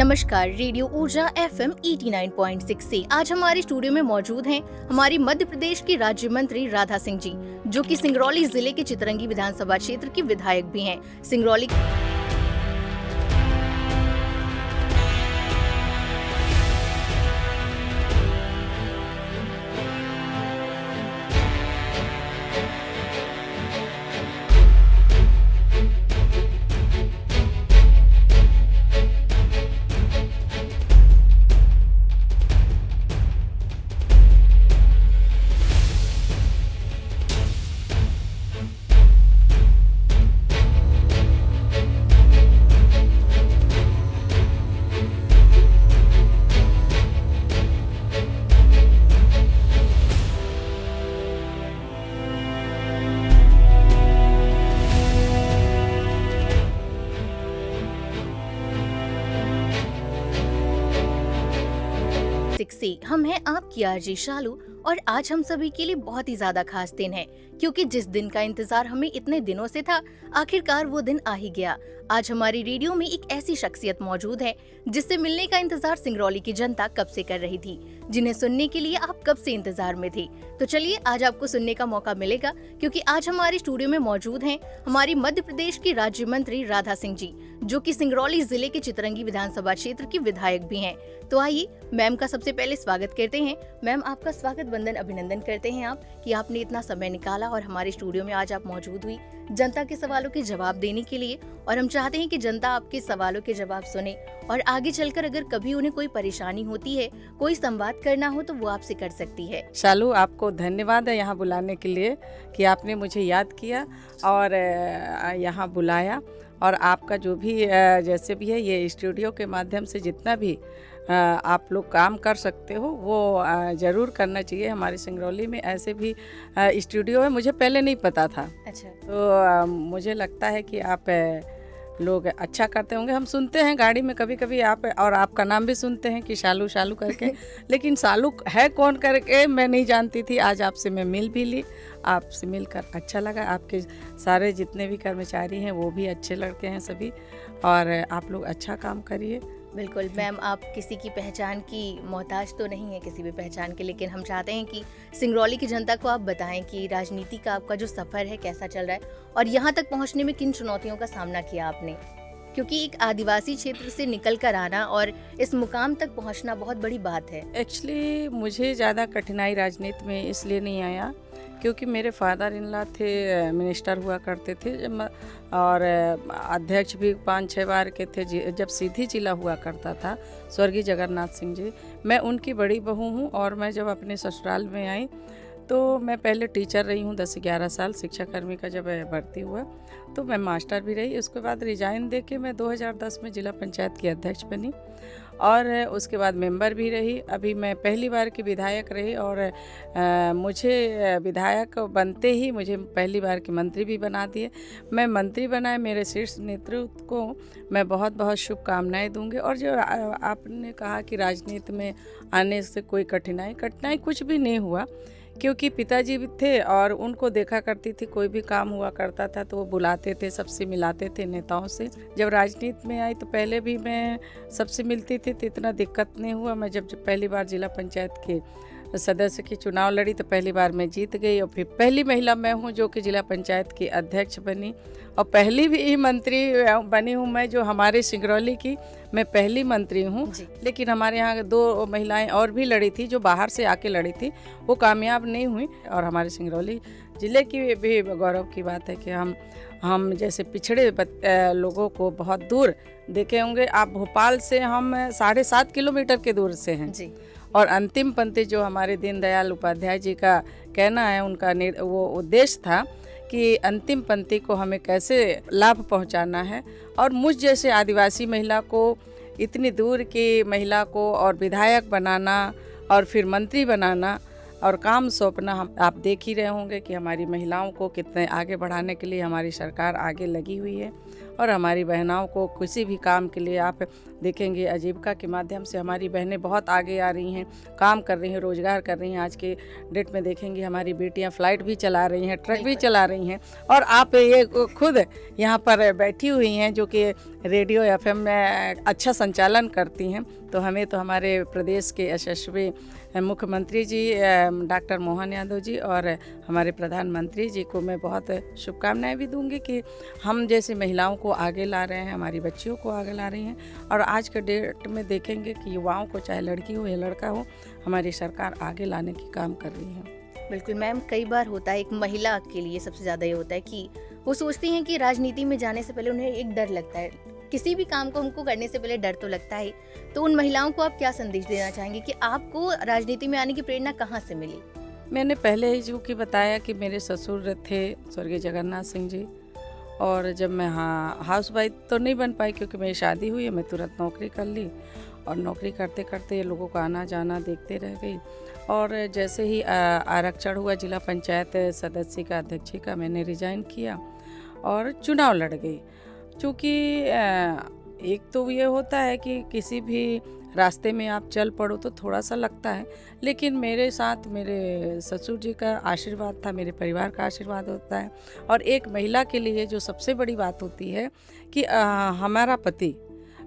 नमस्कार, रेडियो ऊर्जा FM 89.6 से आज हमारे स्टूडियो में मौजूद हैं हमारी मध्य प्रदेश की राज्य मंत्री राधा सिंह जी, जो कि सिंगरौली जिले के चितरंगी विधानसभा क्षेत्र की विधायक भी हैं। सिंगरौली से हम हैं आपकी आरजे शालू और आज हम सभी के लिए बहुत ही ज्यादा खास दिन है, क्योंकि जिस दिन का इंतजार हमें इतने दिनों से था, आखिरकार वो दिन आ ही गया। आज हमारी रेडियो में एक ऐसी शख्सियत मौजूद है जिससे मिलने का इंतजार सिंगरौली की जनता कब से कर रही थी, जिन्हें सुनने के लिए आप कब से इंतजार में थे। तो चलिए आज आपको सुनने का मौका मिलेगा, क्योंकि आज हमारे स्टूडियो में मौजूद हैं हमारी मध्य प्रदेश की राज्य मंत्री राधा सिंह जी, जो कि सिंगरौली जिले के चितरंगी विधानसभा क्षेत्र की विधायक भी हैं। तो आइए मैम का सबसे पहले स्वागत करते हैं। मैम, आपका स्वागत वंदन अभिनंदन करते हैं आप कि आपने इतना समय निकाला और हमारे स्टूडियो में आज आप मौजूद हुई जनता के सवालों के जवाब देने के लिए। और हम चाहते हैं कि जनता आपके सवालों के जवाब सुने और आगे चलकर अगर कभी उन्हें कोई परेशानी होती है, कोई संवाद करना हो, तो वो आपसे कर सकती है। शालू, आपको धन्यवाद है यहाँ बुलाने के लिए कि आपने मुझे याद किया और यहाँ बुलाया। और आपका जो भी जैसे भी है, ये स्टूडियो के माध्यम से जितना भी आप लोग काम कर सकते हो वो ज़रूर करना चाहिए। हमारे सिंगरौली में ऐसे भी स्टूडियो है, मुझे पहले नहीं पता था। अच्छा। तो मुझे लगता है कि आप लोग अच्छा करते होंगे। हम सुनते हैं गाड़ी में कभी कभी आप, और आपका नाम भी सुनते हैं कि शालू शालू करके लेकिन शालू है कौन करके मैं नहीं जानती थी। आज आपसे मैं मिल भी ली, आपसे मिलकर अच्छा लगा। आपके सारे जितने भी कर्मचारी हैं वो भी अच्छे लड़के हैं सभी, और आप लोग अच्छा काम करिए। बिल्कुल मैम, आप किसी की पहचान की मोहताज तो नहीं है, किसी भी पहचान के, लेकिन हम चाहते हैं कि सिंगरौली की जनता को आप बताएं कि राजनीति का आपका जो सफ़र है कैसा चल रहा है और यहाँ तक पहुँचने में किन चुनौतियों का सामना किया आपने, क्योंकि एक आदिवासी क्षेत्र से निकल कर आना और इस मुकाम तक पहुँचना बहुत बड़ी बात है। एक्चुअली मुझे ज़्यादा कठिनाई राजनीति में इसलिए नहीं आया क्योंकि मेरे फादर इन लॉ थे, मिनिस्टर हुआ करते थे और अध्यक्ष भी 5-6 बार के थे जब सीधी जिला हुआ करता था, स्वर्गीय जगन्नाथ सिंह जी। मैं उनकी बड़ी बहू हूँ और मैं जब अपने ससुराल में आई तो मैं पहले टीचर रही हूँ 10-11 साल। शिक्षा कर्मी का जब भर्ती हुआ तो मैं मास्टर भी रही। उसके बाद रिजाइन दे के मैं 2010 में जिला पंचायत की अध्यक्ष बनी और उसके बाद मेंबर भी रही। अभी मैं पहली बार की विधायक रही और मुझे विधायक बनते ही मुझे पहली बार की मंत्री भी बना दिए। मैं मंत्री बनाए, मेरे शीर्ष नेतृत्व को मैं बहुत बहुत शुभकामनाएं दूंगी। और जो आपने कहा कि राजनीति में आने से कोई कठिनाई कुछ भी नहीं हुआ, क्योंकि पिताजी भी थे और उनको देखा करती थी, कोई भी काम हुआ करता था तो वो बुलाते थे, सबसे मिलाते थे नेताओं से। जब राजनीति में आई तो पहले भी मैं सबसे मिलती थी तो इतना दिक्कत नहीं हुआ। मैं जब पहली बार जिला पंचायत के सदस्य की चुनाव लड़ी तो पहली बार मैं जीत गई और फिर पहली महिला मैं हूँ जो कि जिला पंचायत की अध्यक्ष बनी और पहली भी मंत्री बनी हूँ मैं, जो हमारे सिंगरौली की मैं पहली मंत्री हूँ। लेकिन हमारे यहाँ 2 महिलाएं और भी लड़ी थी जो बाहर से आके लड़ी थी, वो कामयाब नहीं हुई। और हमारे सिंगरौली ज़िले की भी गौरव की बात है कि हम जैसे पिछड़े लोगों को बहुत दूर देखे होंगे आप। भोपाल से हम 7.5 किलोमीटर के दूर से हैं जी। और अंतिम पंक्ति जो हमारे दीनदयाल उपाध्याय जी का कहना है, उनका वो उद्देश्य था कि अंतिम पंक्ति को हमें कैसे लाभ पहुंचाना है। और मुझ जैसे आदिवासी महिला को, इतनी दूर की महिला को और विधायक बनाना और फिर मंत्री बनाना और काम सौंपना, आप देख ही रहे होंगे कि हमारी महिलाओं को कितने आगे बढ़ाने के लिए हमारी सरकार आगे लगी हुई है। और हमारी बहनों को किसी भी काम के लिए आप देखेंगे आजीविका के माध्यम से हमारी बहनें बहुत आगे आ रही हैं, काम कर रही हैं, रोजगार कर रही हैं। आज के डेट में देखेंगे हमारी बेटियां फ्लाइट भी चला रही हैं, ट्रक भी चला रही हैं, और आप ये खुद यहाँ पर बैठी हुई हैं जो कि रेडियो FM में अच्छा संचालन करती हैं। तो हमें तो हमारे प्रदेश के यशस्वी मुख्यमंत्री जी डॉक्टर मोहन यादव जी और हमारे प्रधानमंत्री जी को मैं बहुत शुभकामनाएं भी दूंगी कि हम जैसी महिलाओं को आगे ला रहे हैं, हमारी बच्चियों को आगे ला रही हैं। और आज के डेट में देखेंगे कि युवाओं को, चाहे लड़की हो या लड़का हो, हमारी सरकार आगे लाने की काम कर रही है। बिल्कुल मैम, कई बार होता है एक महिला के लिए सबसे ज़्यादा ये होता है कि वो सोचती हैं कि राजनीति में जाने से पहले उन्हें एक डर लगता है, किसी भी काम को हमको करने से पहले डर तो लगता है। तो उन महिलाओं को आप क्या संदेश देना चाहेंगे कि आपको राजनीति में आने की प्रेरणा कहाँ से मिली? मैंने पहले ही जो कि बताया कि मेरे ससुर थे स्वर्गीय जगन्नाथ सिंह जी, और जब मैं हाउस वाइफ तो नहीं बन पाई क्योंकि मेरी शादी हुई है, मैं तुरंत नौकरी कर ली और नौकरी करते करते ये लोगों का आना जाना देखते रह गई। और जैसे ही आरक्षण हुआ जिला पंचायत सदस्य का, अध्यक्ष का, मैंने रिजाइन किया और चुनाव लड़ गई। चूँकि एक तो ये होता है कि किसी भी रास्ते में आप चल पड़ो तो थोड़ा सा लगता है, लेकिन मेरे साथ मेरे ससुर जी का आशीर्वाद था, मेरे परिवार का आशीर्वाद होता है। और एक महिला के लिए जो सबसे बड़ी बात होती है कि हमारा पति,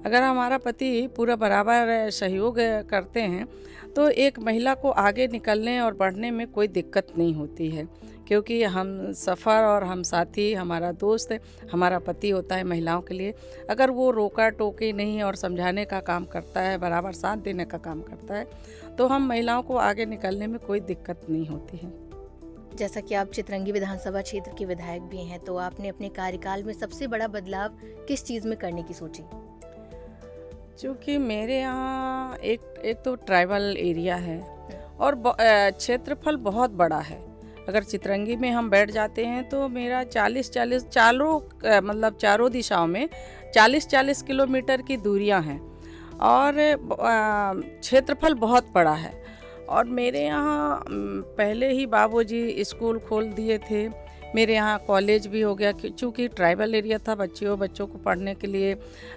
अगर हमारा पति पूरा बराबर सहयोग करते हैं तो एक महिला को आगे निकलने और बढ़ने में कोई दिक्कत नहीं होती है, क्योंकि हम सफ़र और हम साथी, हमारा दोस्त, हमारा पति होता है महिलाओं के लिए। अगर वो रोका टोकी नहीं और समझाने का काम करता है, बराबर साथ देने का काम करता है, तो हम महिलाओं को आगे निकलने में कोई दिक्कत नहीं होती है। जैसा कि आप चितरंगी विधानसभा क्षेत्र के विधायक भी हैं, तो आपने अपने कार्यकाल में सबसे बड़ा बदलाव किस चीज़ में करने की सोची? क्योंकि मेरे यहाँ एक तो ट्राइबल एरिया है और क्षेत्रफल बहुत बड़ा है। अगर चितरंगी में हम बैठ जाते हैं तो मेरा 40-40 चारों दिशाओं में 40-40 किलोमीटर की दूरियां हैं और क्षेत्रफल बहुत बड़ा है। और मेरे यहाँ पहले ही बाबूजी स्कूल खोल दिए थे, मेरे यहाँ कॉलेज भी हो गया। चूँकि ट्राइबल एरिया था, बच्चों को पढ़ने के लिए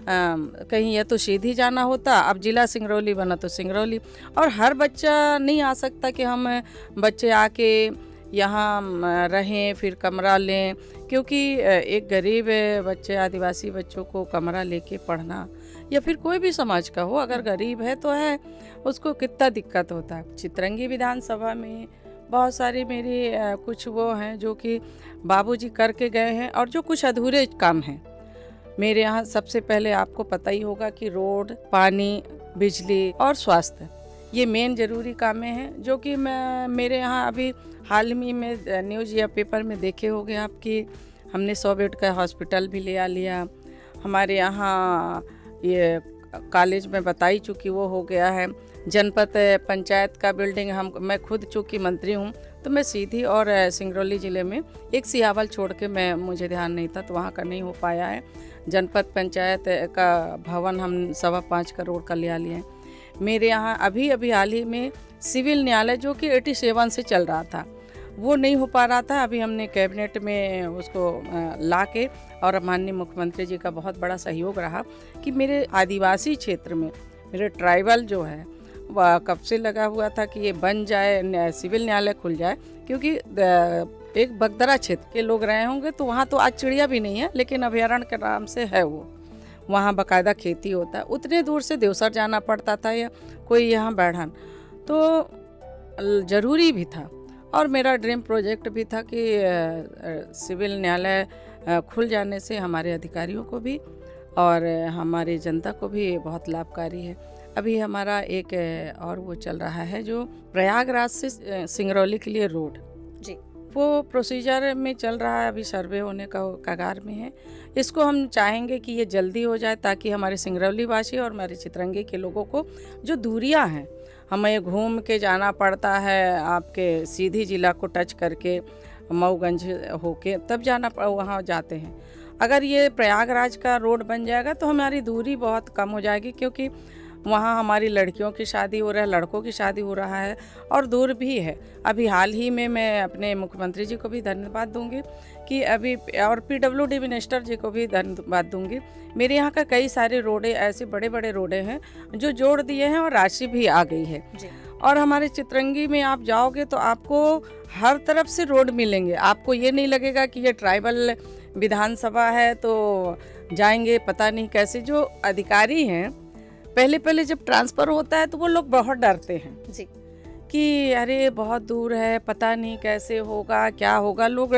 कहीं या तो सीधी जाना होता, अब जिला सिंगरौली बना तो सिंगरौली, और हर बच्चा नहीं आ सकता कि हम बच्चे आके यहाँ रहें फिर कमरा लें, क्योंकि एक गरीब बच्चे, आदिवासी बच्चों को कमरा लेके पढ़ना, या फिर कोई भी समाज का हो, अगर गरीब है तो है, उसको कितना दिक्कत होता है। चितरंगी विधानसभा में बहुत सारी मेरी कुछ वो हैं जो कि बाबूजी करके गए हैं, और जो कुछ अधूरे काम हैं मेरे यहाँ। सबसे पहले आपको पता ही होगा कि रोड, पानी, बिजली और स्वास्थ्य, ये मेन ज़रूरी कामें हैं, जो कि मेरे यहाँ अभी हाल ही में न्यूज़ या पेपर में देखे होंगे आप कि हमने 100 बेड का हॉस्पिटल भी लिया। हमारे यहाँ ये कॉलेज में बताई चूँकि वो हो गया है। जनपद पंचायत का बिल्डिंग मैं खुद चूँकि मंत्री हूँ तो मैं सीधी और सिंगरौली ज़िले में एक सियावल छोड़ के मुझे ध्यान नहीं था तो वहाँ का नहीं हो पाया है। जनपद पंचायत का भवन हम 5.25 करोड़ का लिया लिए। मेरे यहाँ अभी हाल ही में सिविल न्यायालय जो कि 87 से चल रहा था, वो नहीं हो पा रहा था। अभी हमने कैबिनेट में उसको ला के, और माननीय मुख्यमंत्री जी का बहुत बड़ा सहयोग रहा कि मेरे आदिवासी क्षेत्र में, मेरे ट्राइबल जो है वह कब से लगा हुआ था कि ये बन जाए, सिविल न्यायालय खुल जाए, क्योंकि एक बगदरा क्षेत्र के लोग रहे होंगे तो वहाँ तो आज चिड़िया भी नहीं है, लेकिन अभयारण्य के नाम से है वो, वहाँ बाकायदा खेती होता है। उतने दूर से देवसर जाना पड़ता था या कोई यहाँ बैठन, तो ज़रूरी भी था। और मेरा ड्रीम प्रोजेक्ट भी था कि सिविल न्यायालय खुल जाने से हमारे अधिकारियों को भी और हमारी जनता को भी बहुत लाभकारी है। अभी हमारा एक और वो चल रहा है जो प्रयागराज से सिंगरौली के लिए रोड जी, वो प्रोसीजर में चल रहा है, अभी सर्वे होने का कगार में है। इसको हम चाहेंगे कि ये जल्दी हो जाए ताकि हमारे सिंगरौली वासी और हमारे चितरंगी के लोगों को जो दूरियां हैं, हमें घूम के जाना पड़ता है, आपके सीधी जिला को टच करके मऊगंज होके तब जाना वहाँ जाते हैं। अगर ये प्रयागराज का रोड बन जाएगा तो हमारी दूरी बहुत कम हो जाएगी, क्योंकि वहाँ हमारी लड़कियों की शादी हो रहा है, लड़कों की शादी हो रहा है और दूर भी है। अभी हाल ही में मैं अपने मुख्यमंत्री जी को भी धन्यवाद दूंगी कि अभी, और PWD मिनिस्टर जी को भी धन्यवाद दूंगी। मेरे यहाँ का कई सारे रोडे, ऐसे बड़े बड़े रोडे हैं जो जोड़ दिए हैं और राशि भी आ गई है जी। और हमारे चित्रंगी में आप जाओगे तो आपको हर तरफ से रोड मिलेंगे। आपको ये नहीं लगेगा कि ये ट्राइबल विधानसभा है तो जाएंगे पता नहीं कैसे। जो अधिकारी हैं, पहले जब ट्रांसफ़र होता है तो वो लोग बहुत डरते हैं जी। कि अरे बहुत दूर है, पता नहीं कैसे होगा, क्या होगा। लोग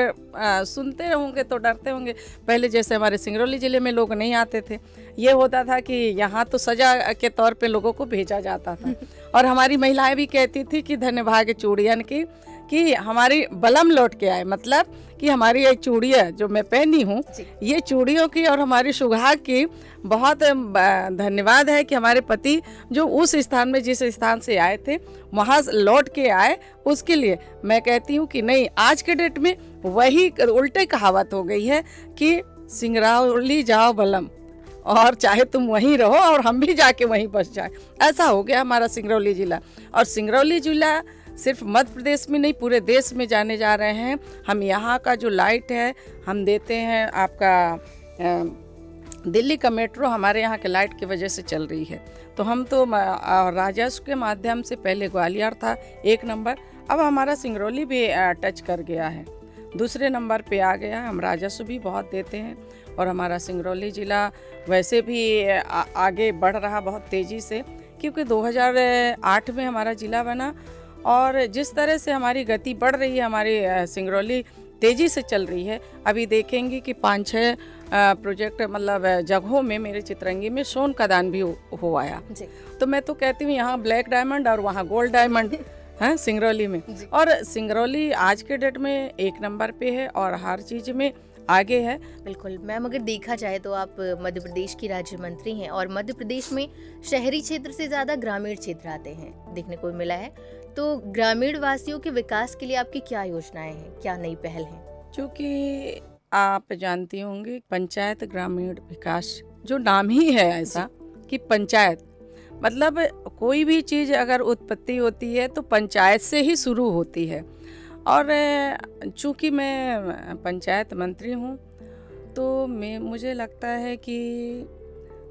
सुनते होंगे तो डरते होंगे। पहले जैसे हमारे सिंगरौली ज़िले में लोग नहीं आते थे, ये होता था कि यहाँ तो सजा के तौर पे लोगों को भेजा जाता था और हमारी महिलाएं भी कहती थी कि धन्यभाग्य चूड़ियन की कि हमारी बलम लौट के आए। मतलब कि हमारी ये चूड़ियाँ जो मैं पहनी हूँ, ये चूड़ियों की और हमारी सुहाग की बहुत धन्यवाद है कि हमारे पति जो उस स्थान में, जिस स्थान से आए थे, वहाँ लौट के आए। उसके लिए मैं कहती हूँ कि नहीं, आज के डेट में वही उल्टे कहावत हो गई है कि सिंगरौली जाओ बलम, और चाहे तुम वहीं रहो और हम भी जाके वहीं बस जाए। ऐसा हो गया हमारा सिंगरौली ज़िला। और सिंगरौली ज़िला सिर्फ मध्य प्रदेश में नहीं, पूरे देश में जाने जा रहे हैं। हम यहाँ का जो लाइट है हम देते हैं, आपका दिल्ली का मेट्रो हमारे यहाँ के लाइट की वजह से चल रही है। तो हम तो राजस्व के माध्यम से, पहले ग्वालियर था 1 नंबर, अब हमारा सिंगरौली भी टच कर गया है, 2 नंबर पे आ गया। हम राजस्व भी बहुत देते हैं और हमारा सिंगरौली ज़िला वैसे भी आगे बढ़ रहा बहुत तेज़ी से, क्योंकि 2008 में हमारा ज़िला बना और जिस तरह से हमारी गति बढ़ रही है, हमारी सिंगरौली तेज़ी से चल रही है। अभी देखेंगे कि 5-6 प्रोजेक्ट, मतलब जगहों में मेरे चित्रंगी में सोन का दान भी हो आया। तो मैं तो कहती हूँ यहाँ ब्लैक डायमंड और वहाँ गोल्ड डायमंड है सिंगरौली में। और सिंगरौली आज के डेट में 1 नंबर पे है और हर चीज़ में आगे है। बिल्कुल मैम, अगर देखा जाए तो आप मध्य प्रदेश की राज्य मंत्री हैं और मध्य प्रदेश में शहरी क्षेत्र से ज़्यादा ग्रामीण क्षेत्र आते हैं, देखने को मिला है। तो ग्रामीण वासियों के विकास के लिए आपकी क्या योजनाएं हैं, क्या नई पहल है? क्योंकि आप जानती होंगी पंचायत ग्रामीण विकास जो नाम ही है ऐसा कि पंचायत, मतलब कोई भी चीज़ अगर उत्पत्ति होती है तो पंचायत से ही शुरू होती है। और चूँकि मैं पंचायत मंत्री हूँ तो मुझे लगता है कि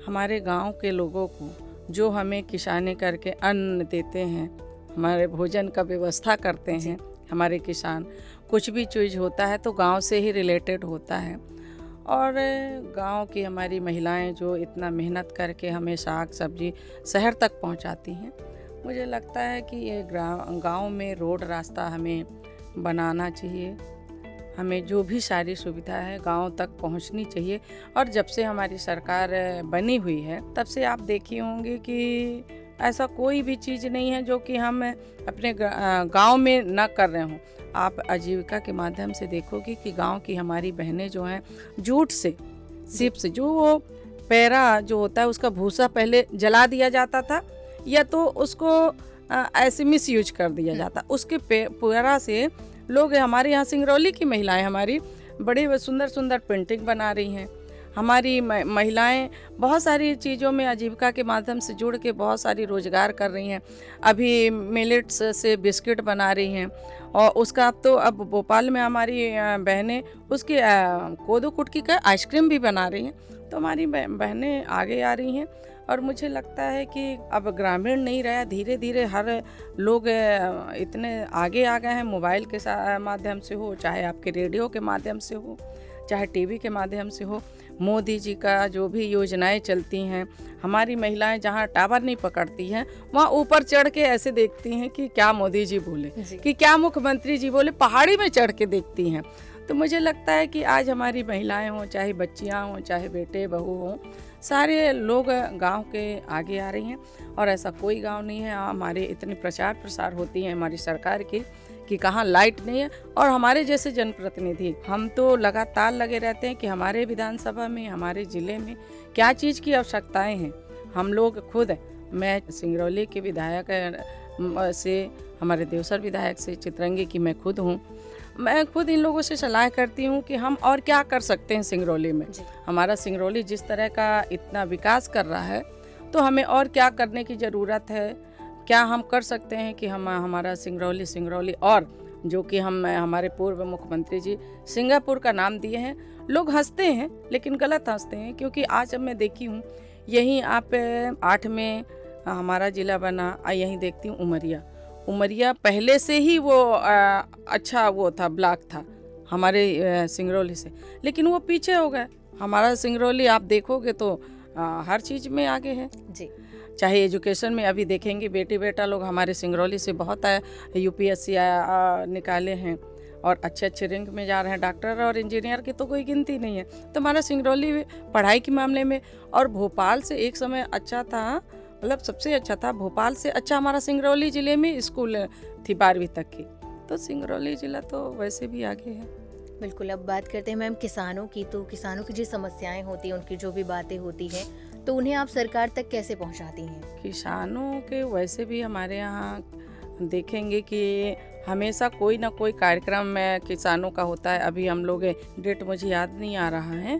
हमारे गांव के लोगों को जो हमें किसानी करके अन्न देते हैं, हमारे भोजन का व्यवस्था करते हैं, हमारे किसान, कुछ भी चीज़ होता है तो गांव से ही रिलेटेड होता है। और गांव की हमारी महिलाएं जो इतना मेहनत करके हमें साग सब्जी शहर तक पहुंचाती हैं, मुझे लगता है कि ये गांव में रोड रास्ता हमें बनाना चाहिए। हमें जो भी सारी सुविधा है गांव तक पहुंचनी चाहिए। और जब से हमारी सरकार बनी हुई है तब से आप देखी होंगी कि ऐसा कोई भी चीज़ नहीं है जो कि हम अपने गांव में न कर रहे हों। आप आजीविका के माध्यम से देखोगे कि गांव की हमारी बहनें जो हैं, जूट से, सीप से, जो वो पैरा जो होता है उसका भूसा पहले जला दिया जाता था या तो उसको ऐसे मिस यूज कर दिया जाता, उसके पैरा से लोग, हमारे यहाँ सिंगरौली की महिलाएं हमारी बड़ी सुंदर सुंदर पेंटिंग बना रही हैं। हमारी महिलाएं बहुत सारी चीज़ों में आजीविका के माध्यम से जुड़ के बहुत सारी रोज़गार कर रही हैं। अभी मिलेट्स से बिस्किट बना रही हैं और उसका अब भोपाल में हमारी बहनें उसकी कोदो कुटकी का आइसक्रीम भी बना रही हैं। तो हमारी बहनें आगे आ रही हैं और मुझे लगता है कि अब ग्रामीण नहीं रहा, धीरे धीरे हर लोग इतने आगे आ गए हैं। मोबाइल के माध्यम से हो, चाहे आपके रेडियो के माध्यम से हो, चाहे टीवी के माध्यम से हो, मोदी जी का जो भी योजनाएं चलती हैं, हमारी महिलाएं जहां टावर नहीं पकड़ती हैं वहां ऊपर चढ़ के ऐसे देखती हैं कि क्या मोदी जी बोले, कि क्या मुख्यमंत्री जी बोले, पहाड़ी में चढ़ के देखती हैं। तो मुझे लगता है कि आज हमारी महिलाएं हों, चाहे बच्चियां हों, चाहे बेटे बहू हों, सारे लोग गांव के आगे आ रही हैं। और ऐसा कोई गांव नहीं है, हमारे इतने प्रचार प्रसार होती हैं हमारी सरकार की कि कहाँ लाइट नहीं है। और हमारे जैसे जनप्रतिनिधि हम तो लगातार लगे रहते हैं कि हमारे विधानसभा में, हमारे ज़िले में क्या चीज़ की आवश्यकताएं हैं। हम लोग खुद, मैं सिंगरौली के विधायक से, हमारे देवसर विधायक से, चित्रंगी की मैं खुद हूँ, मैं खुद इन लोगों से सलाह करती हूँ कि हम और क्या कर सकते हैं सिंगरौली में। हमारा सिंगरौली जिस तरह का इतना विकास कर रहा है, तो तो हमें और क्या करने की ज़रूरत है, क्या हम कर सकते हैं कि हम हमारा सिंगरौली और जो कि हम हमारे पूर्व मुख्यमंत्री जी सिंगापुर का नाम दिए हैं। लोग हंसते हैं लेकिन गलत हंसते हैं, क्योंकि आज अब मैं देखी हूँ यहीं आप 8 में हमारा ज़िला बना, यहीं देखती हूँ उमरिया पहले से ही वो अच्छा वो था, ब्लॉक था हमारे सिंगरौली से, लेकिन वो पीछे हो गए। हमारा सिंगरौली आप देखोगे तो हर चीज़ में आगे है जी। चाहे एजुकेशन में। अभी देखेंगे बेटी बेटा लोग हमारे सिंगरौली से बहुत यूपीएससी निकाले हैं और अच्छे अच्छे रैंक में जा रहे हैं। डॉक्टर और इंजीनियर की तो कोई गिनती नहीं है। तो हमारा सिंगरौली पढ़ाई के मामले में, और भोपाल से एक समय अच्छा था, मतलब सबसे अच्छा था। भोपाल से अच्छा हमारा सिंगरौली ज़िले में स्कूल थी 12वीं तक की। तो सिंगरौली ज़िला तो वैसे भी आगे है। बिल्कुल। अब बात करते हैं मैम किसानों की। तो किसानों की जो समस्याएं होती हैं, उनकी जो भी बातें होती हैं, तो उन्हें आप सरकार तक कैसे पहुंचाती हैं? किसानों के वैसे भी हमारे यहाँ देखेंगे कि हमेशा कोई ना कोई कार्यक्रम में किसानों का होता है। अभी हम लोग डेट मुझे याद नहीं आ रहा है,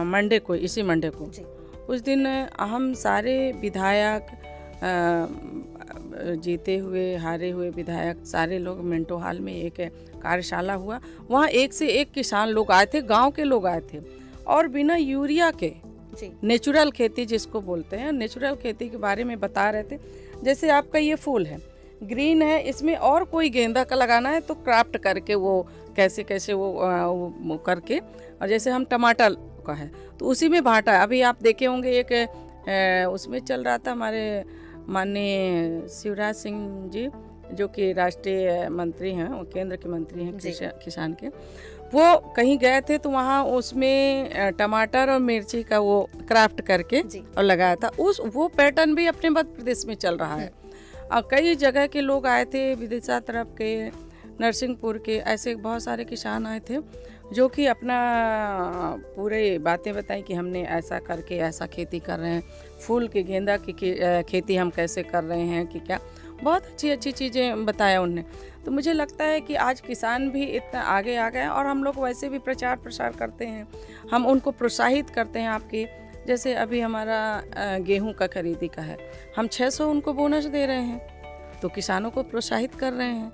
मंडे को, इसी मंडे को जी। उस दिन हम सारे विधायक, जीते हुए हारे हुए विधायक, सारे लोग मिंटो हॉल में एक कार्यशाला हुआ। वहाँ एक से एक किसान लोग आए थे, गांव के लोग आए थे, और बिना यूरिया के नेचुरल खेती जिसको बोलते हैं, नेचुरल खेती के बारे में बता रहे थे। जैसे आपका ये फूल है, ग्रीन है, इसमें और कोई गेंदा का लगाना है तो क्राफ्ट करके वो कैसे कैसे वो करके, और जैसे हम टमाटर का है तो उसी में भाटा है। अभी आप देखे होंगे एक उसमें चल रहा था, हमारे माननीय शिवराज सिंह जी जो कि राष्ट्रीय मंत्री हैं, वो केंद्र के मंत्री हैं किसान के, वो कहीं गए थे तो वहाँ उसमें टमाटर और मिर्ची का वो क्राफ्ट करके और लगाया था। वो पैटर्न भी अपने मध्य प्रदेश में चल रहा है। और कई जगह के लोग आए थे, विदिशा तरफ के, नरसिंहपुर के, ऐसे बहुत सारे किसान आए थे जो कि अपना पूरे बातें बताई कि हमने ऐसा करके ऐसा खेती कर रहे हैं, फूल की गेंदा की खेती हम कैसे कर रहे हैं, कि क्या बहुत अच्छी अच्छी चीज़ें बताया उनने। तो मुझे लगता है कि आज किसान भी इतना आगे आ गए, और हम लोग वैसे भी प्रचार प्रसार करते हैं, हम उनको प्रोत्साहित करते हैं। आपकी जैसे अभी हमारा गेहूं का खरीदी का है, हम 600 उनको बोनस दे रहे हैं, तो किसानों को प्रोत्साहित कर रहे हैं।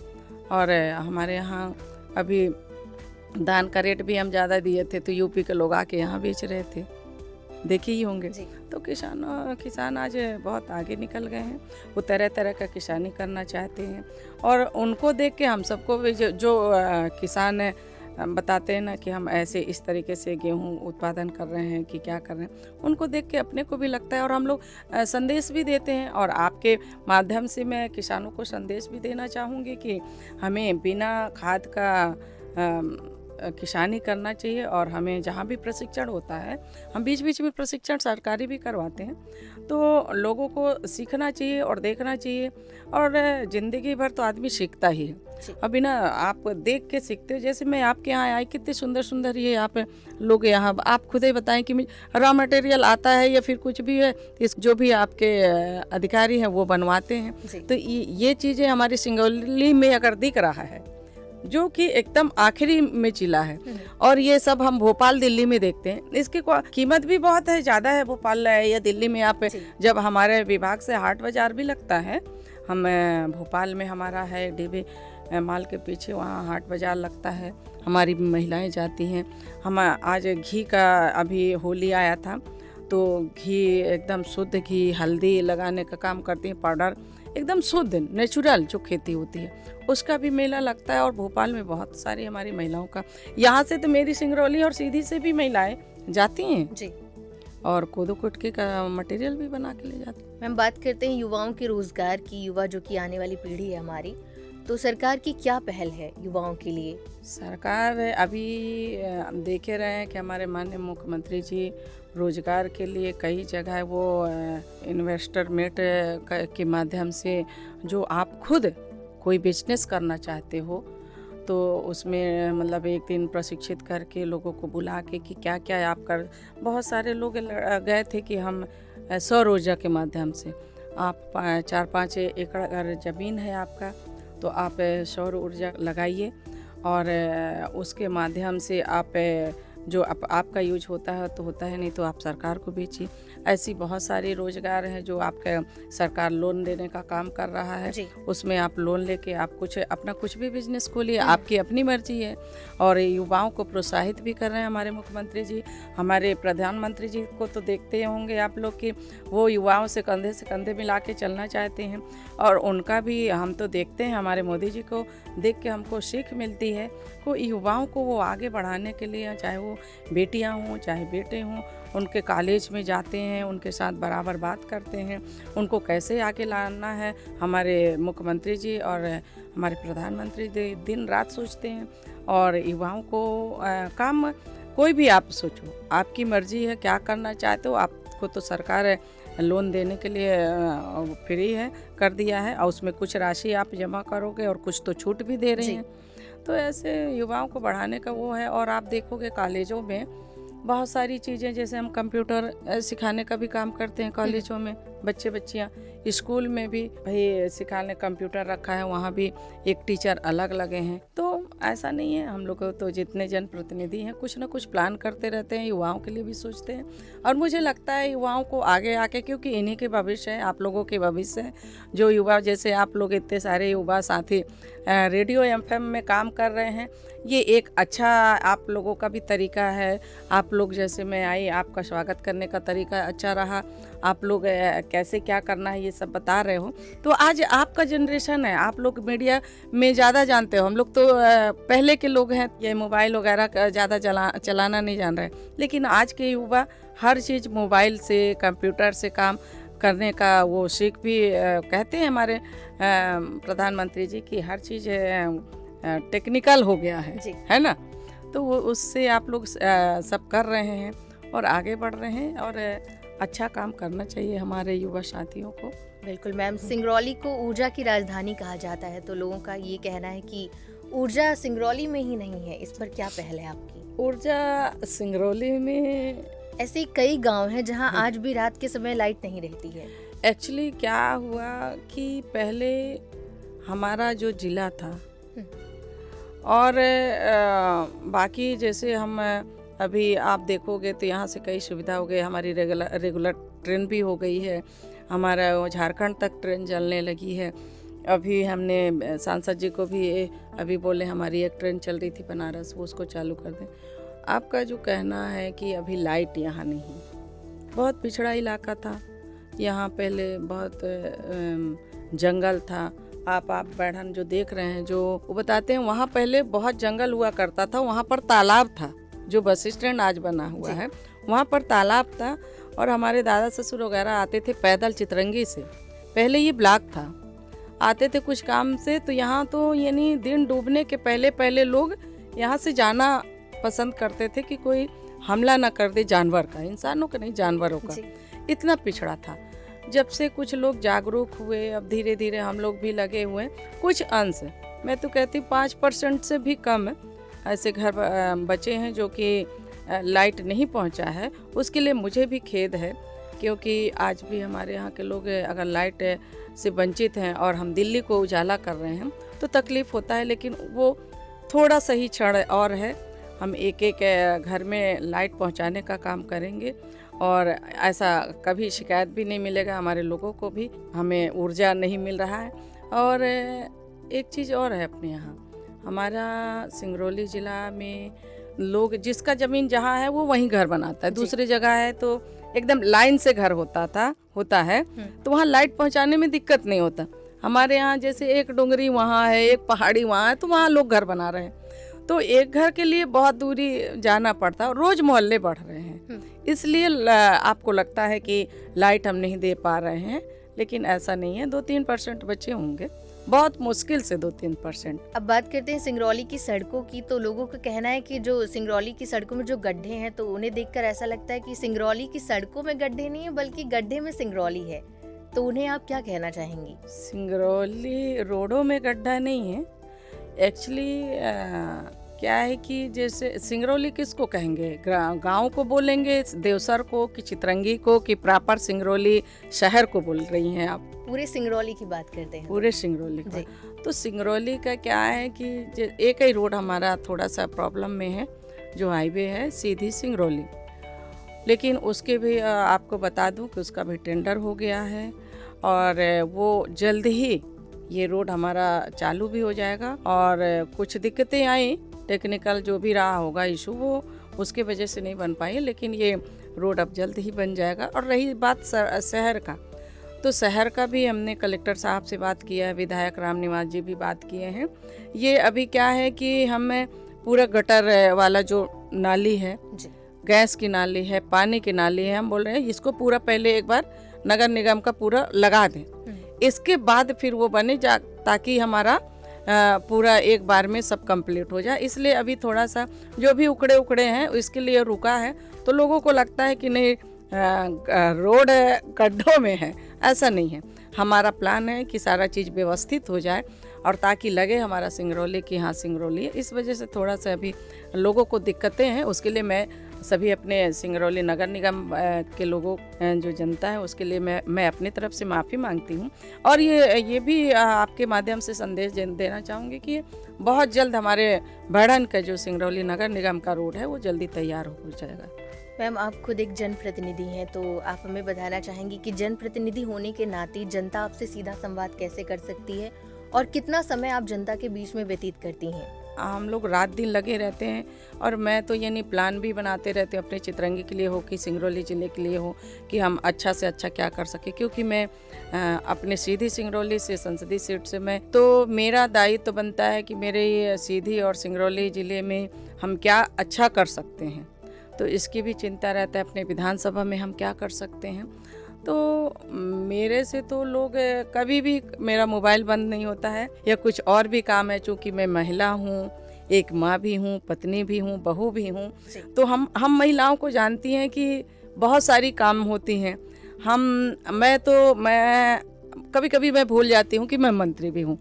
और हमारे यहाँ अभी धान का रेट भी हम ज़्यादा दिए थे तो यूपी के लोग आके यहाँ बेच रहे थे, देखे ही होंगे। तो किसान आज बहुत आगे निकल गए हैं, वो तरह तरह का किसानी करना चाहते हैं, और उनको देख के हम सबको भी जो किसान बताते हैं ना कि हम ऐसे इस तरीके से गेहूं उत्पादन कर रहे हैं कि क्या कर रहे हैं, उनको देख के अपने को भी लगता है, और हम लोग संदेश भी देते हैं। और आपके माध्यम से मैं किसानों को संदेश भी देना चाहूँगी कि हमें बिना खाद का किसानी करना चाहिए। और हमें जहाँ भी प्रशिक्षण होता है, हम बीच बीच में प्रशिक्षण सरकारी भी करवाते हैं, तो लोगों को सीखना चाहिए और देखना चाहिए। और ज़िंदगी भर तो आदमी सीखता ही है, अभी ना आप देख के सीखते हो। जैसे मैं आपके यहाँ आई, कितने सुंदर सुंदर ये आप लोग यहाँ, आप खुद ही बताएं कि रॉ मटेरियल आता है या फिर कुछ भी है, इस जो भी आपके अधिकारी हैं वो बनवाते हैं। तो ये चीज़ें हमारी सिंगरौली में अगर दिख रहा है, जो कि एकदम आखिरी में चिला है, और ये सब हम भोपाल दिल्ली में देखते हैं, इसकी कीमत भी बहुत है, ज़्यादा है भोपाल या दिल्ली में। आप जब हमारे विभाग से हाट बाजार भी लगता है, हम भोपाल में हमारा है डीबी माल के पीछे, वहाँ हाट बाजार लगता है, हमारी महिलाएं जाती हैं। हम आज घी का, अभी होली आया था तो घी एकदम शुद्ध घी, हल्दी लगाने का काम करती हैं, पाउडर एकदम शुद्ध नेचुरल जो खेती होती है, उसका भी मेला लगता है। और भोपाल में बहुत सारी हमारी महिलाओं का, यहाँ से तो मेरी सिंगरौली और सीधी से भी महिलाएं जाती हैं जी, और कोदो कुटके का मटेरियल भी बना के ले जाती हैं। मैम, बात करते हैं युवाओं के रोजगार की। युवा जो कि आने वाली पीढ़ी है हमारी, तो सरकार की क्या पहल है युवाओं के लिए? सरकार अभी देखे रहे हैं कि हमारे माननीय मुख्यमंत्री जी रोजगार के लिए कई जगह वो इन्वेस्टर मीट के माध्यम से, जो आप खुद कोई बिजनेस करना चाहते हो तो उसमें मतलब एक दिन प्रशिक्षित करके लोगों को बुला के कि क्या क्या आप कर। बहुत सारे लोग गए थे कि हम सौर ऊर्जा के माध्यम से, आप 4-5 एकड़ अगर ज़मीन है आपका तो आप सौर ऊर्जा लगाइए, और उसके माध्यम से आप जो आपका यूज होता है तो होता है, नहीं तो आप सरकार को बेचिए। ऐसी बहुत सारे रोजगार हैं जो आपका सरकार लोन देने का काम कर रहा है, उसमें आप लोन लेके आप कुछ भी बिजनेस खोलिए, आपकी अपनी मर्जी है। और युवाओं को प्रोत्साहित भी कर रहे हैं हमारे मुख्यमंत्री जी। हमारे प्रधानमंत्री जी को तो देखते होंगे आप लोग कि वो युवाओं से कंधे मिला के चलना चाहते हैं, और उनका भी हम तो देखते हैं, हमारे मोदी जी को देख के हमको सीख मिलती है। को युवाओं को वो आगे बढ़ाने के लिए, चाहे वो बेटियां हों चाहे बेटे हों, उनके कॉलेज में जाते हैं, उनके साथ बराबर बात करते हैं, उनको कैसे आगे लाना है। हमारे मुख्यमंत्री जी और हमारे प्रधानमंत्री जी दिन रात सोचते हैं। और युवाओं को काम कोई भी आप सोचो, आपकी मर्जी है क्या करना चाहते हो। आपको तो सरकार लोन देने के लिए फ्री है कर दिया है, और उसमें कुछ राशि आप जमा करोगे और कुछ तो छूट भी दे रहे हैं। तो ऐसे युवाओं को बढ़ाने का वो है। और आप देखोगे कॉलेजों में बहुत सारी चीज़ें, जैसे हम कंप्यूटर सिखाने का भी काम करते हैं कॉलेजों में, बच्चियाँ स्कूल में भी भाई सिखाने कंप्यूटर रखा है, वहाँ भी एक टीचर अलग लगे हैं। तो ऐसा नहीं है, हम लोग तो जितने जनप्रतिनिधि हैं कुछ ना कुछ प्लान करते रहते हैं, युवाओं के लिए भी सोचते हैं। और मुझे लगता है युवाओं को आगे आके, क्योंकि इन्हीं के भविष्य है, आप लोगों के भविष्य है। जो युवा, जैसे आप लोग इतने सारे युवा साथी रेडियो FM में काम कर रहे हैं, ये एक अच्छा आप लोगों का भी तरीका है। आप लोग जैसे मैं आई, आपका स्वागत करने का तरीका अच्छा रहा। आप लोग कैसे क्या करना है ये सब बता रहे हो। तो आज आपका जनरेशन है, आप लोग मीडिया में ज़्यादा जानते हो। हम लोग तो पहले के लोग हैं, ये मोबाइल वगैरह ज़्यादा चलाना नहीं जान रहे। लेकिन आज के युवा हर चीज़ मोबाइल से, कंप्यूटर से काम करने का वो सीख भी कहते हैं हमारे प्रधानमंत्री जी की हर चीज़ टेक्निकल हो गया है ना। तो वो उससे आप लोग सब कर रहे हैं और आगे बढ़ रहे हैं, और अच्छा काम करना चाहिए हमारे युवा साथियों को। बिल्कुल मैम, सिंगरौली को ऊर्जा की राजधानी कहा जाता है, तो लोगों का ये कहना है कि ऊर्जा सिंगरौली में ही नहीं है। इस पर क्या पहल है आपकी? ऊर्जा सिंगरौली में ऐसे कई गांव हैं जहां आज भी रात के समय लाइट नहीं रहती है। एक्चुअली क्या हुआ कि पहले हमारा जो जिला था और बाकी जैसे हम अभी आप देखोगे तो यहाँ से कई सुविधा हो गई। हमारी रेगुलर ट्रेन भी हो गई है, हमारा झारखंड तक ट्रेन चलने लगी है। अभी हमने सांसद जी को भी अभी बोले, हमारी एक ट्रेन चल रही थी बनारस, वो उसको चालू कर दें। आपका जो कहना है कि अभी लाइट यहाँ नहीं, बहुत पिछड़ा इलाका था यहाँ, पहले बहुत जंगल था। आप बैठन जो देख रहे हैं, जो वो बताते हैं, वहाँ पहले बहुत जंगल हुआ करता था। वहाँ पर तालाब था, जो बस स्टैंड आज बना हुआ है, वहाँ पर तालाब था। और हमारे दादा ससुर वगैरह आते थे पैदल चितरंगी से। पहले ये ब्लॉक था, आते थे कुछ काम से, तो यहाँ तो यानी दिन डूबने के पहले लोग यहाँ से जाना पसंद करते थे कि कोई हमला ना कर दे जानवर का, इंसानों का नहीं जानवरों का। इतना पिछड़ा था। जब से कुछ लोग जागरूक हुए, अब धीरे धीरे हम लोग भी लगे हुए। कुछ अंश, मैं तो कहती 5% से भी कम ऐसे घर बचे हैं जो कि लाइट नहीं पहुंचा है। उसके लिए मुझे भी खेद है, क्योंकि आज भी हमारे यहाँ के लोग अगर लाइट से वंचित हैं और हम दिल्ली को उजाला कर रहे हैं तो तकलीफ़ होता है। लेकिन वो थोड़ा सही क्षण और है, हम एक घर में लाइट पहुंचाने का काम करेंगे और ऐसा कभी शिकायत भी नहीं मिलेगा हमारे लोगों को भी, हमें ऊर्जा नहीं मिल रहा है। और एक चीज़ और है अपने यहाँ, हमारा सिंगरौली ज़िला में लोग जिसका ज़मीन जहाँ है वो वहीं घर बनाता है। दूसरी जगह है तो एकदम लाइन से घर होता है तो वहाँ लाइट पहुँचाने में दिक्कत नहीं होता। हमारे यहाँ जैसे एक डोंगरी वहाँ है, एक पहाड़ी वहाँ है, तो वहाँ लोग घर बना रहे हैं, तो एक घर के लिए बहुत दूरी जाना पड़ता है। रोज़ मोहल्ले बढ़ रहे हैं, इसलिए आपको लगता है कि लाइट हम नहीं दे पा रहे हैं, लेकिन ऐसा नहीं है। 2-3% बचे होंगे, बहुत मुश्किल से 2-3%। अब बात करते हैं सिंगरौली की सड़कों की, तो लोगों का कहना है कि जो सिंगरौली की सड़कों में जो गड्ढे हैं, तो उन्हें देखकर ऐसा लगता है कि सिंगरौली की सड़कों में गड्ढे नहीं है बल्कि गड्ढे में सिंगरौली है। तो उन्हें आप क्या कहना चाहेंगी? सिंगरौली रोडों में गड्ढा नहीं है। एक्चुअली क्या है कि जैसे सिंगरौली किसको कहेंगे, गांव को बोलेंगे, देवसर को, कि चितरंगी को, कि प्रॉपर सिंगरौली शहर को बोल रही हैं आप? पूरे सिंगरौली की बात करते हैं, पूरे सिंगरौली का। तो सिंगरौली का क्या है कि एक ही रोड हमारा थोड़ा सा प्रॉब्लम में है, जो हाईवे है सीधी सिंगरौली। लेकिन उसके भी आपको बता दूं कि उसका भी टेंडर हो गया है और वो जल्द ही ये रोड हमारा चालू भी हो जाएगा। और कुछ दिक्कतें आई, टेक्निकल जो भी रहा होगा इशू, वो उसके वजह से नहीं बन पाई, लेकिन ये रोड अब जल्द ही बन जाएगा। और रही बात शहर का, तो शहर का भी हमने कलेक्टर साहब से बात किया है, विधायक राम निवास जी भी बात किए हैं। ये अभी क्या है कि हमें पूरा गटर वाला जो नाली है, गैस की नाली है, पानी की नाली है, हम बोल रहे हैं इसको पूरा पहले एक बार नगर निगम का पूरा लगा दें, इसके बाद फिर वो बने ताकि हमारा पूरा एक बार में सब कंप्लीट हो जाए। इसलिए अभी थोड़ा सा जो भी उखड़े हैं इसके लिए रुका है। तो लोगों को लगता है कि नहीं रोड गड्ढों में है, ऐसा नहीं है। हमारा प्लान है कि सारा चीज़ व्यवस्थित हो जाए और ताकि लगे हमारा सिंगरौली कि हाँ सिंगरौली है। इस वजह से थोड़ा सा अभी लोगों को दिक्कतें हैं। उसके लिए मैं सभी अपने सिंगरौली नगर निगम के लोगों जो जनता है उसके लिए मैं अपनी तरफ से माफ़ी मांगती हूँ। और ये भी आपके माध्यम से संदेश देना चाहूँगी कि बहुत जल्द हमारे बढ़न का जो सिंगरौली नगर निगम का रोड है वो जल्दी तैयार हो जाएगा। मैम, आप खुद एक जनप्रतिनिधि हैं, तो आप हमें बताना चाहेंगी कि जनप्रतिनिधि होने के नाते जनता आपसे सीधा संवाद कैसे कर सकती है और कितना समय आप जनता के बीच में व्यतीत करती हैं? हम लोग रात दिन लगे रहते हैं और मैं तो यानी प्लान भी बनाते रहते हैं अपने चितरंगी के लिए हो कि सिंगरौली ज़िले के लिए हो कि हम अच्छा से अच्छा क्या कर सके। क्योंकि मैं अपने सीधी सिंगरौली से संसदीय सीट से मैं तो मेरा दायित्व तो बनता है कि मेरे ये सीधी और सिंगरौली ज़िले में हम क्या अच्छा कर सकते हैं, तो इसकी भी चिंता रहता है। अपने विधानसभा में हम क्या कर सकते हैं, तो मेरे से तो लोग कभी भी मेरा मोबाइल बंद नहीं होता है या कुछ और भी काम है। चूँकि मैं महिला हूँ, एक माँ भी हूँ, पत्नी भी हूँ, बहू भी हूँ, तो हम महिलाओं को जानती हैं कि बहुत सारी काम होती हैं। मैं कभी कभी मैं भूल जाती हूँ कि मैं मंत्री भी हूँ।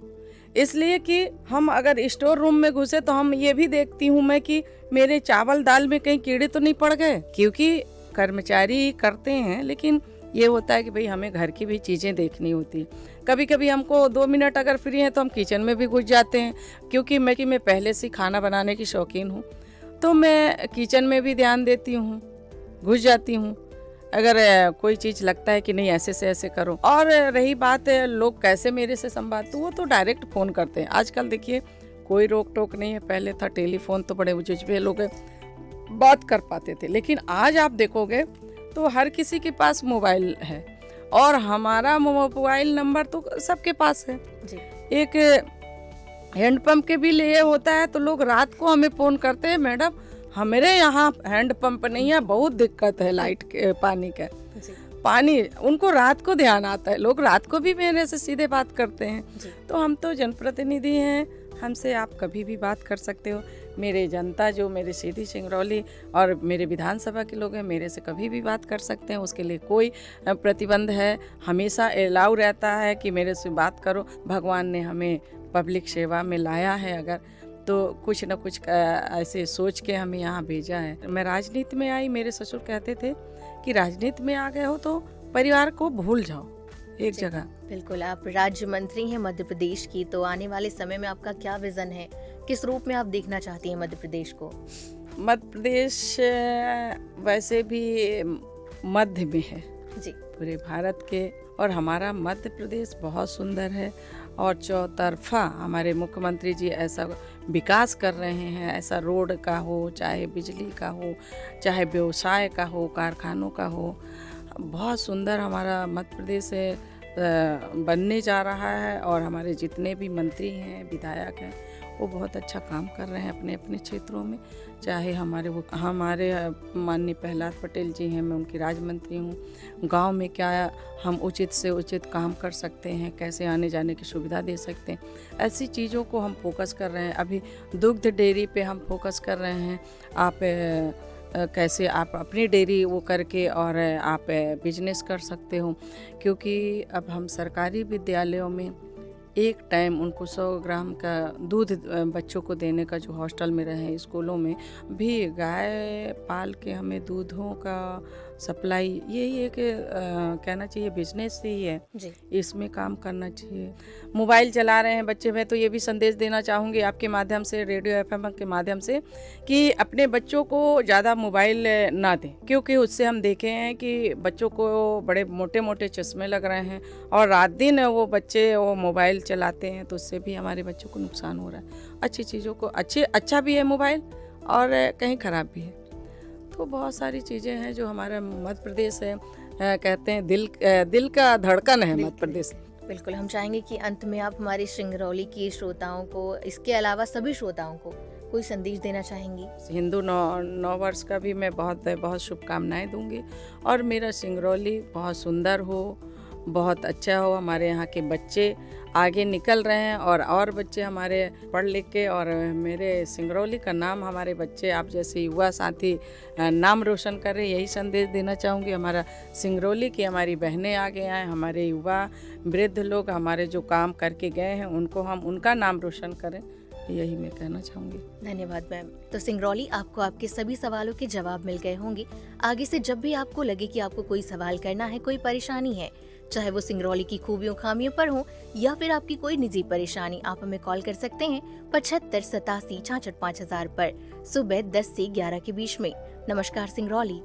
इसलिए कि हम अगर स्टोर रूम में घुसे तो हम ये भी देखती हूँ मैं कि मेरे चावल दाल में कहीं कीड़े तो नहीं पड़ गए। क्योंकि कर्मचारी करते हैं, लेकिन ये होता है कि भाई हमें घर की भी चीज़ें देखनी होती है। कभी कभी हमको 2 मिनट अगर फ्री है तो हम किचन में भी घुस जाते हैं। क्योंकि मैं पहले से खाना बनाने की शौकीन हूँ, तो मैं किचन में भी ध्यान देती हूँ, घुस जाती हूँ अगर कोई चीज़ लगता है कि नहीं ऐसे से ऐसे करो। और रही बात लोग कैसे मेरे से संवाद, तो वो तो डायरेक्ट फ़ोन करते हैं। आजकल देखिए कोई रोक टोक नहीं है। पहले था टेलीफोन, तो बड़े बुजुर्ग लोग बात कर पाते थे, लेकिन आज आप देखोगे तो हर किसी के पास मोबाइल है और हमारा मोबाइल नंबर तो सबके पास है जी। एक हैंडपम्प के बिल ये होता है तो लोग रात को हमें फ़ोन करते हैं, मैडम हमारे यहाँ हैंडपम्प नहीं है, बहुत दिक्कत है लाइट के पानी का। पानी उनको रात को ध्यान आता है, लोग रात को भी मेरे से सीधे बात करते हैं। तो हम तो जनप्रतिनिधि हैं, हमसे आप कभी भी बात कर सकते हो। मेरे जनता जो मेरे सीधी सिंगरौली और मेरे विधानसभा के लोग हैं, मेरे से कभी भी बात कर सकते हैं। उसके लिए कोई प्रतिबंध है, हमेशा अलाउ रहता है कि मेरे से बात करो। भगवान ने हमें पब्लिक सेवा में लाया है, अगर तो कुछ न कुछ ऐसे सोच के हमें यहाँ भेजा है। मैं राजनीति में आई, मेरे ससुर कहते थे कि राजनीति में आ गए हो तो परिवार को भूल जाओ एक जगह। बिल्कुल, आप राज्य मंत्री हैं मध्य प्रदेश की, तो आने वाले समय में आपका क्या विजन है, किस रूप में आप देखना चाहती हैं मध्य प्रदेश को? मध्य प्रदेश वैसे भी मध्य में है जी पूरे भारत के, और हमारा मध्य प्रदेश बहुत सुंदर है और चौतरफा हमारे मुख्यमंत्री जी ऐसा विकास कर रहे हैं। ऐसा रोड का हो, चाहे बिजली का हो, चाहे व्यवसाय का हो, कारखानों का हो, बहुत सुंदर हमारा मध्य प्रदेश बनने जा रहा है। और हमारे जितने भी मंत्री हैं, विधायक हैं, वो बहुत अच्छा काम कर रहे हैं अपने अपने क्षेत्रों में। चाहे हमारे माननीय प्रहलाद पटेल जी हैं, मैं उनकी राज्य मंत्री हूँ। गांव में क्या हम उचित से उचित काम कर सकते हैं, कैसे आने जाने की सुविधा दे सकते हैं, ऐसी चीज़ों को हम फोकस कर रहे हैं। अभी दुग्ध डेयरी पे हम फोकस कर रहे हैं। आप कैसे आप अपनी डेयरी वो करके और आप बिजनेस कर सकते हो। क्योंकि अब हम सरकारी विद्यालयों में एक टाइम उनको 100 ग्राम का दूध बच्चों को देने का, जो हॉस्टल में रहे स्कूलों में भी गाय पाल के हमें दूधों का सप्लाई, यही एक कहना चाहिए बिजनेस ही है, जी। इसमें काम करना चाहिए। मोबाइल चला रहे हैं बच्चे, मैं तो ये भी संदेश देना चाहूँगी आपके माध्यम से, रेडियो एफएम के माध्यम से, कि अपने बच्चों को ज़्यादा मोबाइल ना दें, क्योंकि उससे हम देखे हैं कि बच्चों को बड़े मोटे मोटे चश्मे लग रहे हैं और रात दिन वो बच्चे वो मोबाइल चलाते हैं, तो उससे भी हमारे बच्चों को नुकसान हो रहा है। अच्छी चीज़ों को अच्छा भी है मोबाइल और कहीं ख़राब भी है। तो बहुत सारी चीज़ें हैं जो हमारा मध्य प्रदेश है, कहते हैं दिल का धड़कन है मध्य प्रदेश। बिल्कुल, हम चाहेंगे कि अंत में आप हमारे सिंगरौली के श्रोताओं को, इसके अलावा सभी श्रोताओं को कोई संदेश देना चाहेंगी? हिंदू नौ वर्ष का भी मैं बहुत बहुत शुभकामनाएं दूंगी और मेरा सिंगरौली बहुत सुंदर हो, बहुत अच्छा हो, हमारे यहाँ के बच्चे आगे निकल रहे हैं और बच्चे हमारे पढ़ लिख के और मेरे सिंगरौली का नाम, हमारे बच्चे आप जैसे युवा साथी नाम रोशन कर रहे, यही संदेश देना चाहूँगी। हमारा सिंगरौली की हमारी बहनें आगे आएँ, हमारे युवा वृद्ध लोग हमारे जो काम करके गए हैं उनको हम उनका नाम रोशन करें, यही मैं कहना चाहूँगी। धन्यवाद मैम। तो सिंगरौली, आपको आपके सभी सवालों के जवाब मिल गए होंगे। आगे से जब भी आपको लगे कि आपको कोई सवाल करना है, कोई परेशानी है, चाहे वो सिंगरौली की खूबियों खामियों पर हो या फिर आपकी कोई निजी परेशानी, आप हमें कॉल कर सकते हैं 75 87 66 5000 पर सुबह 10 से 11 के बीच में। नमस्कार सिंगरौली।